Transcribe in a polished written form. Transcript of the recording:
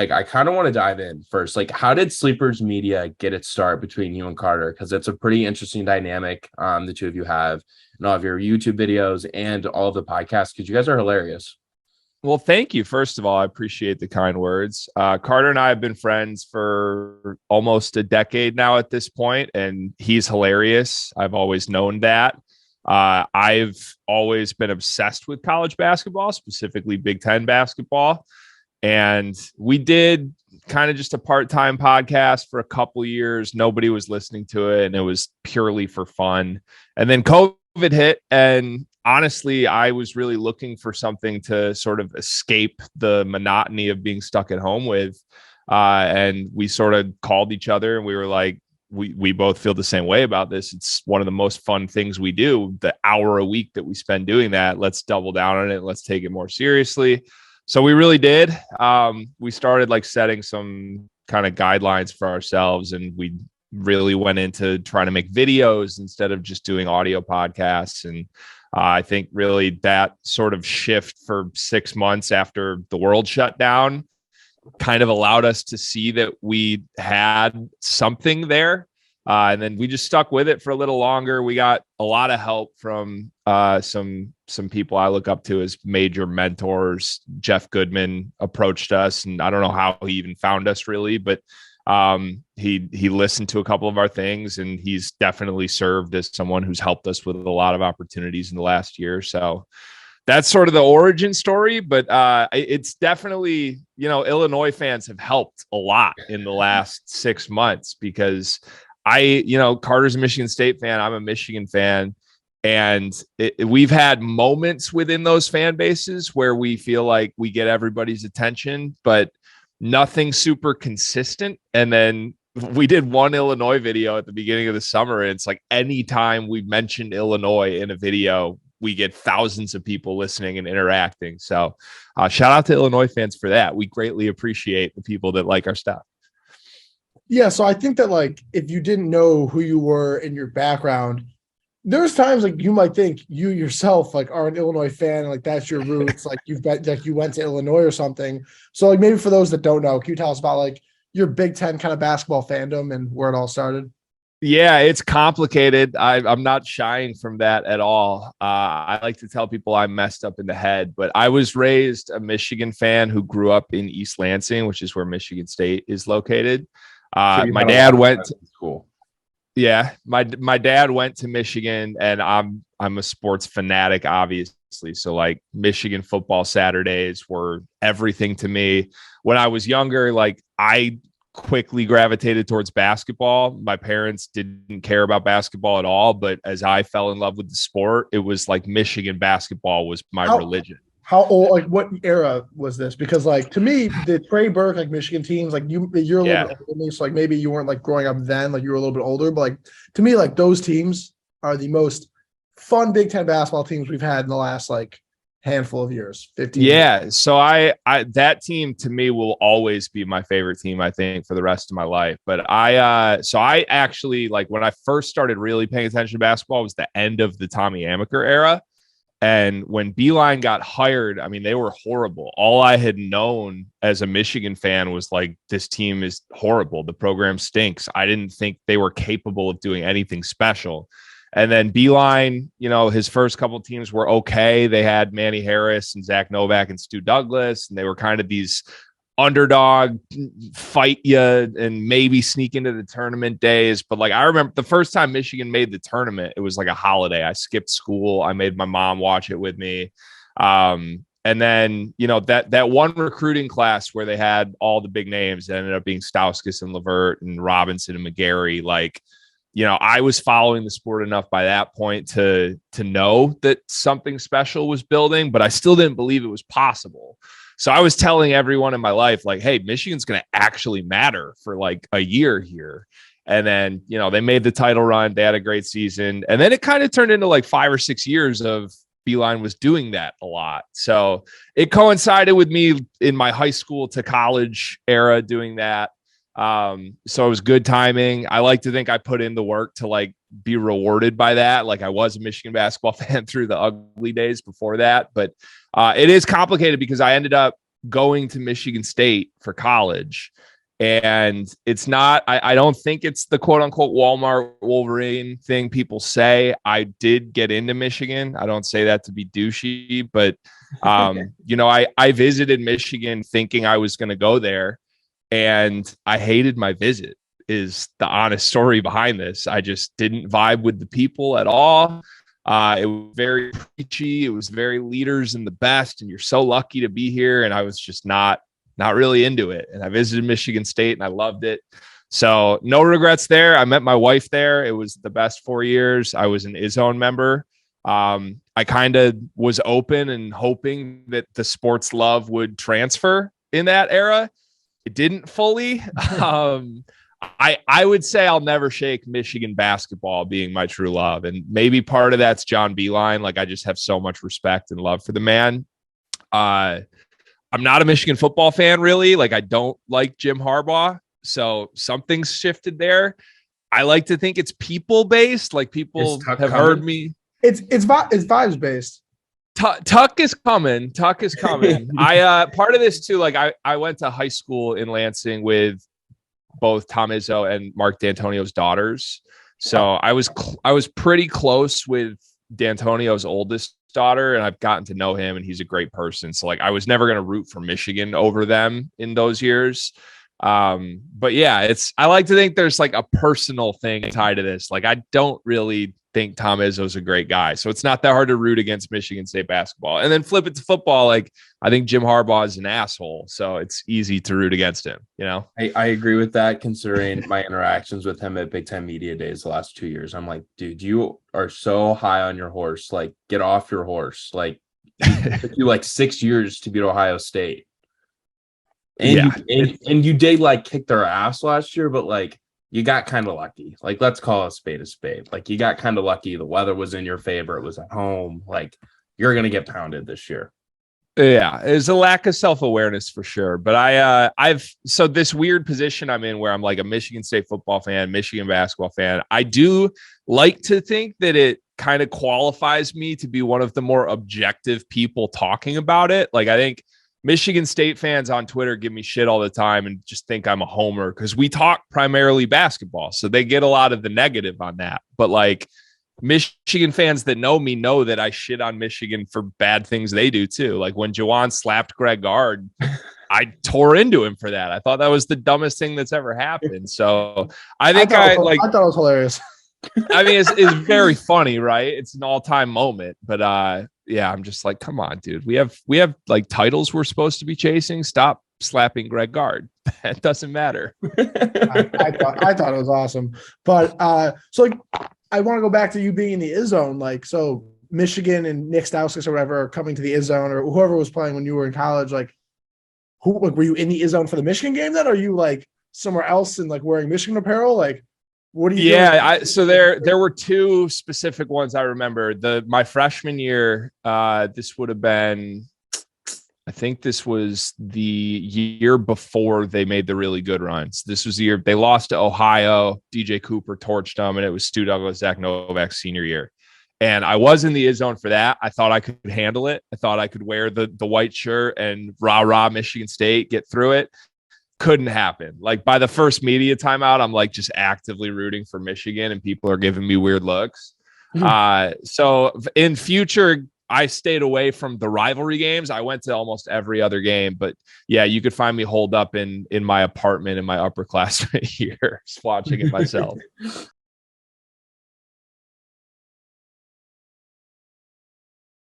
like I kind of want to dive in first. Like, how did Sleepers Media get its start between you and Carter? Because it's a pretty interesting dynamic. The two of you have and all of your YouTube videos and all of the podcasts because you guys are hilarious. Well, thank you. First of all, I appreciate the kind words. Carter and I have been friends for almost a decade now at this point, and he's hilarious. I've always known that. I've always been obsessed with college basketball, specifically Big Ten basketball. And we did kind of just a part-time podcast for a couple years. Nobody was listening to it, and it was purely for fun. And then COVID hit, and honestly, I was really looking for something to sort of escape the monotony of being stuck at home with. And we sort of called each other, and we were like, we both feel the same way about this. It's one of the most fun things we do. The hour a week that we spend doing that, let's double down on it. Let's take it more seriously. So we really did. We started like setting some kind of guidelines for ourselves, and we really went into trying to make videos instead of just doing audio podcasts. And I think really that sort of shift for 6 months after the world shut down kind of allowed us to see that we had something there. And then we just stuck with it for a little longer. We got a lot of help from some people I look up to as major mentors. Jeff Goodman approached us, and I don't know how he even found us really, but he listened to a couple of our things, and he's definitely served as someone who's helped us with a lot of opportunities in the last year. So that's sort of the origin story, but it's definitely, Illinois fans have helped a lot in the last 6 months because Carter's a Michigan State fan. I'm a Michigan fan. And we've had moments within those fan bases where we feel like we get everybody's attention, but nothing super consistent. And then we did one Illinois video at the beginning of the summer. And it's like anytime we mentioned Illinois in a video, we get thousands of people listening and interacting. So shout out to Illinois fans for that. We greatly appreciate the people that like our stuff. Yeah. So I think that like, if you didn't know who you were in your background, there's times like you might think you yourself like are an Illinois fan and like that's your roots, like you've bet like you went to Illinois or something. So like maybe for those that don't know, can you tell us about like your Big Ten kind of basketball fandom and where it all started? Yeah, it's complicated. I'm not shying from that at all. I like to tell people I'm messed up in the head, but I was raised a Michigan fan who grew up in East Lansing, which is where Michigan State is located. My dad went to school. Yeah, my dad went to Michigan, and I'm a sports fanatic, obviously. So like Michigan football Saturdays were everything to me. When I was younger, like I quickly gravitated towards basketball. My parents didn't care about basketball at all, but as I fell in love with the sport, it was like Michigan basketball was my religion. How old, like what era was this? Because like to me, the Trey Burke, like Michigan teams, like you're a little bit older than me, so like maybe you weren't like growing up then, like you were a little bit older, but like to me, like those teams are the most fun Big Ten basketball teams we've had in the last like handful of years, 15 years. So I that team to me will always be my favorite team, I think, for the rest of my life. But I actually like when I first started really paying attention to basketball was the end of the Tommy Amaker era. And when Beeline got hired, I mean, they were horrible. All I had known as a Michigan fan was like, this team is horrible. The program stinks. I didn't think they were capable of doing anything special. And then Beeline, his first couple of teams were okay. They had Manny Harris and Zach Novak and Stu Douglas, and they were kind of these underdog fight you and maybe sneak into the tournament days. But like I remember the first time Michigan made the tournament, it was like a holiday. I skipped school. I made my mom watch it with me. And then, that one recruiting class where they had all the big names that ended up being Stauskas and Levert and Robinson and McGarry. Like, I was following the sport enough by that point to know that something special was building, but I still didn't believe it was possible. So I was telling everyone in my life, like, hey, Michigan's going to actually matter for like a year here. And then, they made the title run. They had a great season. And then it kind of turned into like 5 or 6 years of Beeline was doing that a lot. So it coincided with me in my high school to college era doing that. So it was good timing. I like to think I put in the work to like be rewarded by that. Like I was a Michigan basketball fan through the ugly days before that, but it is complicated because I ended up going to Michigan State for college. And it's not, I don't think it's the quote unquote Walmart Wolverine thing people say. I did get into Michigan. I don't say that to be douchey, but, I visited Michigan thinking I was going to go there, and I hated my visit, is the honest story behind this. I just didn't vibe with the people at all. It was very preachy. It was very leaders and the best, and you're so lucky to be here. And I was just not really into it. And I visited Michigan State and I loved it. So no regrets there. I met my wife there. It was the best 4 years. I was an Izzone member. I kind of was open and hoping that the sports love would transfer in that era. It didn't fully. I would say I'll never shake Michigan basketball being my true love. And maybe part of that's John Beilein. Like, I just have so much respect and love for the man. I'm not a Michigan football fan, really. Like, I don't like Jim Harbaugh. So something's shifted there. I like to think it's people based. Like, people have heard me. It's vibes based. Tuck is coming. I part of this too. Like, I went to high school in Lansing with both Tom Izzo and Mark D'Antonio's daughters. So I was pretty close with D'Antonio's oldest daughter, and I've gotten to know him, and he's a great person. So like, I was never going to root for Michigan over them in those years. But yeah, I like to think there's like a personal thing tied to this. Like, I don't really think Tom Izzo's a great guy, so it's not that hard to root against Michigan State basketball. And then flip it to football. Like, I think Jim Harbaugh is an asshole, so it's easy to root against him. I agree with that, considering my interactions with him at Big Ten Media Days the last 2 years. I'm like, dude, you are so high on your horse. Like, get off your horse. Like, it took you like 6 years to beat Ohio State. And you did like kick their ass last year, but like, you got kind of lucky. Like, let's call a spade a spade. Like, you got kind of lucky. The weather was in your favor. It was at home. Like, you're going to get pounded this year. Yeah, there's a lack of self-awareness for sure. But so this weird position I'm in where I'm like a Michigan State football fan, Michigan basketball fan. I do like to think that it kind of qualifies me to be one of the more objective people talking about it. Like, I think Michigan State fans on Twitter give me shit all the time and just think I'm a homer because we talk primarily basketball. So they get a lot of the negative on that. But like, Michigan fans that know me know that I shit on Michigan for bad things they do too. Like, when Juwan slapped Greg Gard, I tore into him for that. I thought that was the dumbest thing that's ever happened. So I think I thought it was hilarious. I mean, it's very funny, right? It's an all-time moment, but yeah, I'm just like, come on, dude. We have like titles we're supposed to be chasing. Stop slapping Greg Gard. That doesn't matter. I thought it was awesome, but so like, I want to go back to you being in the Izzone. Like, so Michigan and Nick Stauskas or whatever are coming to the Izzone, or whoever was playing when you were in college. Like, were you in the Izzone for the Michigan game then? Or are you like somewhere else and like wearing Michigan apparel? Like, what do you? Yeah, so there were two specific ones I remember. My freshman year, this would have been, I think this was the year before they made the really good runs. This was the year they lost to Ohio. DJ Cooper torched them, and it was Stu Douglas, Zach Novak's senior year. And I was in the Izzone for that. I thought I could handle it. I thought I could wear the white shirt and rah Michigan State, get through it. Couldn't happen. Like, by the first media timeout, I'm like just actively rooting for Michigan, and people are giving me weird looks. So in future, I stayed away from the rivalry games. I went to almost every other game, but yeah, you could find me holed up in my apartment in my upperclassmen years watching it myself.